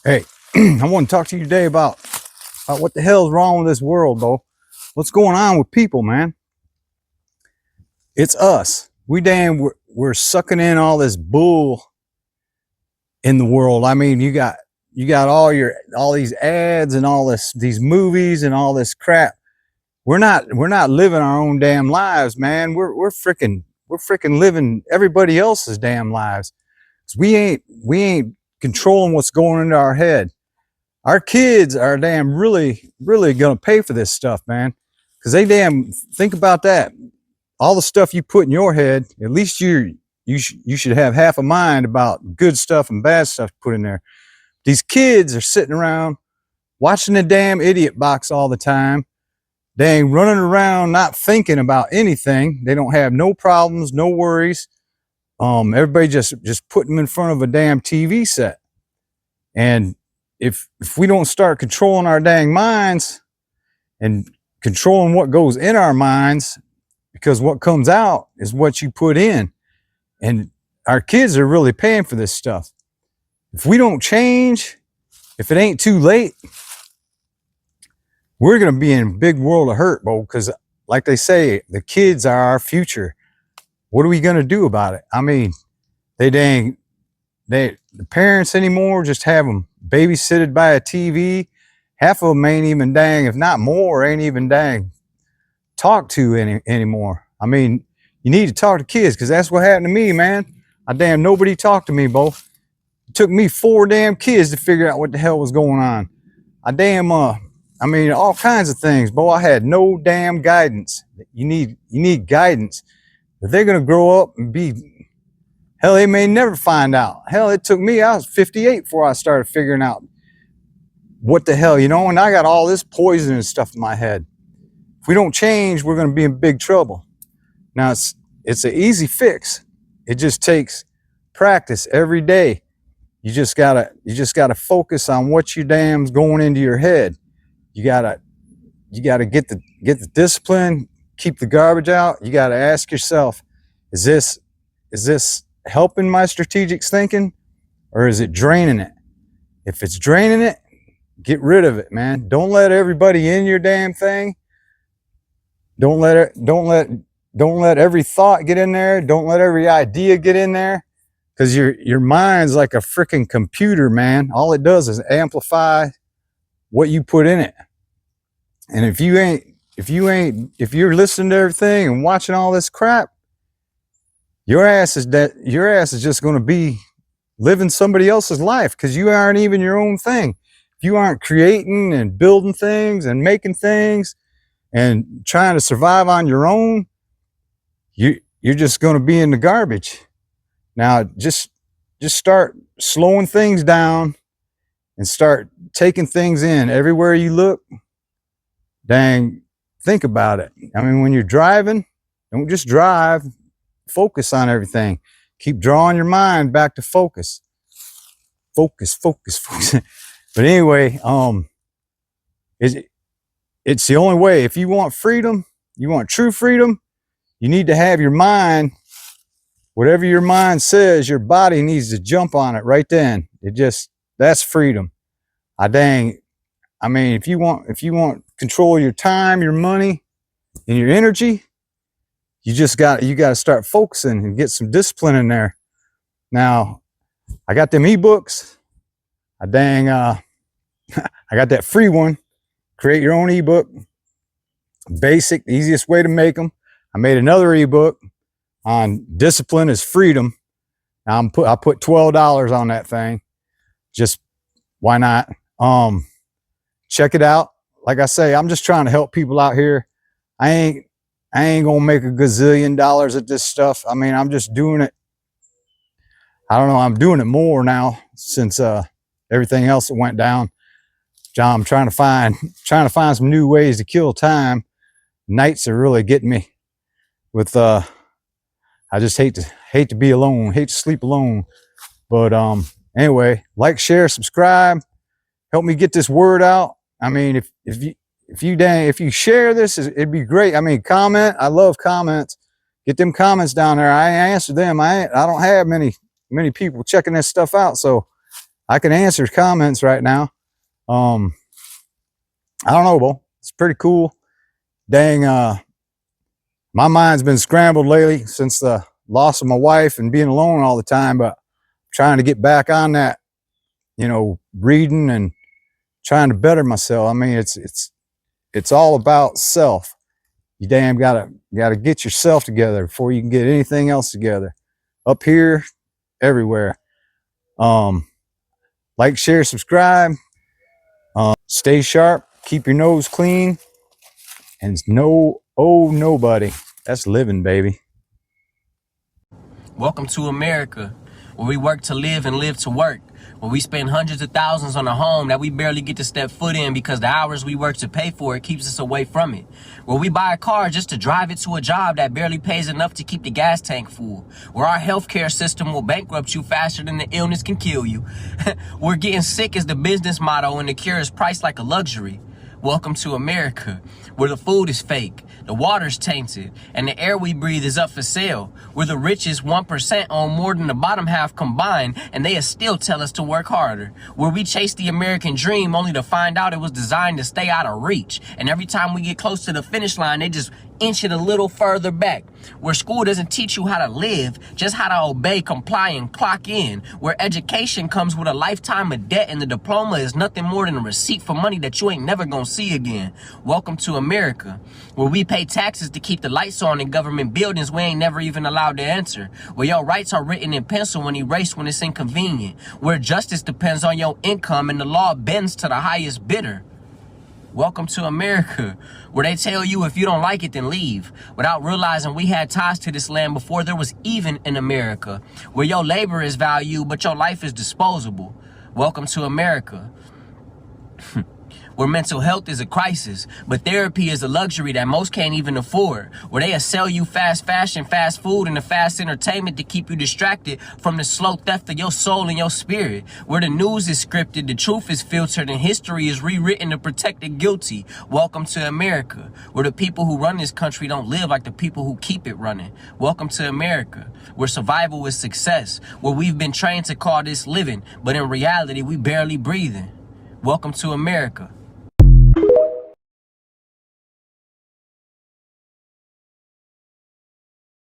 Hey, I want to talk to you today about what the hell's wrong with this world, though. What's going on with people, man? It's us. We're sucking in all this bull in the world. I mean, you got all these ads and these movies and all this crap. We're not living our own damn lives, man. We're freaking living everybody else's damn lives. We ain't controlling what's going into our head. Our kids are damn really gonna pay for this stuff, man. Because they damn think about that. All the stuff you put in your head, at least you should have half a mind about good stuff and bad stuff put in there. These kids are sitting around watching the damn idiot box all the time. They ain't running around not thinking about anything. They don't have no problems, no worries. Everybody just put them in front of a damn TV set. And if we don't start controlling our dang minds and controlling what goes in our minds, because what comes out is what you put in, and our kids are really paying for this stuff. If we don't change, if it ain't too late, we're going to be in a big world of hurt, bro, because like they say, the kids are our future. What are we going to do about it? I mean, the parents anymore just have them babysitted by a TV. Half of them ain't even dang, if not more, ain't even dang talked to anymore. I mean, you need to talk to kids, because that's what happened to me, man. Nobody talked to me, bro. It took me 4 damn kids to figure out what the hell was going on. I mean, all kinds of things, bro. I had no damn guidance. You need guidance. If they're gonna grow up and be, hell, they may never find out. Hell, it took me, I was 58 before I started figuring out what the hell, and I got all this poison and stuff in my head. If we don't change, we're going to be in big trouble. Now, it's an easy fix. It just takes practice every day. You just gotta focus on what you damn's going into your head. You gotta get the discipline, keep the garbage out. You gotta ask yourself, is this helping my strategic thinking, or is it draining it? If it's draining it, get rid of it, man. Don't let everybody in your damn thing. Don't let every thought get in there. Don't let every idea get in there, because your mind's like a freaking computer, man. All it does is amplify what you put in it. And if you're listening to everything and watching all this crap, your ass is just going to be living somebody else's life, because you aren't even your own thing. If you aren't creating and building things and making things and trying to survive on your own, you're just going to be in the garbage. Now, just start slowing things down and start taking things in. Everywhere you look, dang, think about it. I mean, when you're driving, don't just drive. Focus on everything. Keep drawing your mind back to focus. Focus. But anyway, it's the only way. If you want freedom, you want true freedom, you need to have your mind, whatever your mind says, your body needs to jump on it right then. That's freedom. I mean, if you want control of your time, your money, and your energy, you got to start focusing and get some discipline in there. Now, I got them ebooks. I got that free one. Create your own ebook. Basic, the easiest way to make them. I made another ebook on discipline is freedom. Now I put $12 on that thing. Just why not? Check it out. Like I say, I'm just trying to help people out here. I ain't gonna make a gazillion dollars at this stuff. I mean, I'm just doing it. I don't know. I'm doing it more now since everything else that went down. John, I'm trying to find some new ways to kill time. Nights are really getting me. With I just hate to be alone. Hate to sleep alone. But anyway, like, share, subscribe. Help me get this word out. I mean, if you share this, it'd be great. I mean, comment. I love comments. Get them comments down there. I answer them. I don't have many people checking this stuff out. So I can answer comments right now. I don't know, Bo. It's pretty cool. Dang, my mind's been scrambled lately since the loss of my wife and being alone all the time, but trying to get back on that, you know, reading and trying to better myself. I mean, it's all about self. You damn gotta get yourself together before you can get anything else together. Up here, everywhere. Like, share, subscribe. Stay sharp. Keep your nose clean. And nobody. That's living, baby. Welcome to America, where we work to live and live to work, where we spend hundreds of thousands on a home that we barely get to step foot in because the hours we work to pay for it keeps us away from it, where we buy a car just to drive it to a job that barely pays enough to keep the gas tank full, where our healthcare system will bankrupt you faster than the illness can kill you. We're getting sick is the business motto and the cure is priced like a luxury. Welcome to America, where the food is fake, the water's tainted, and the air we breathe is up for sale, where the richest 1% own more than the bottom half combined, and they still tell us to work harder, where we chase the American dream only to find out it was designed to stay out of reach, and every time we get close to the finish line, they just inch it a little further back, where school doesn't teach you how to live, just how to obey, comply, and clock in, where education comes with a lifetime of debt and the diploma is nothing more than a receipt for money that you ain't never gonna see again. Welcome to America, where we pay taxes to keep the lights on in government buildings we ain't never even allowed to enter, where your rights are written in pencil and erased when it's inconvenient, where justice depends on your income and the law bends to the highest bidder. Welcome to America, where they tell you if you don't like it, then leave, without realizing we had ties to this land before there was even an America, where your labor is valued, but your life is disposable. Welcome to America, where mental health is a crisis, but therapy is a luxury that most can't even afford, where they sell you fast fashion, fast food, and the fast entertainment to keep you distracted from the slow theft of your soul and your spirit, where the news is scripted, the truth is filtered, and history is rewritten to protect the guilty. Welcome to America, where the people who run this country don't live like the people who keep it running. Welcome to America, where survival is success, where we've been trained to call this living, but in reality, we barely breathing. Welcome to America.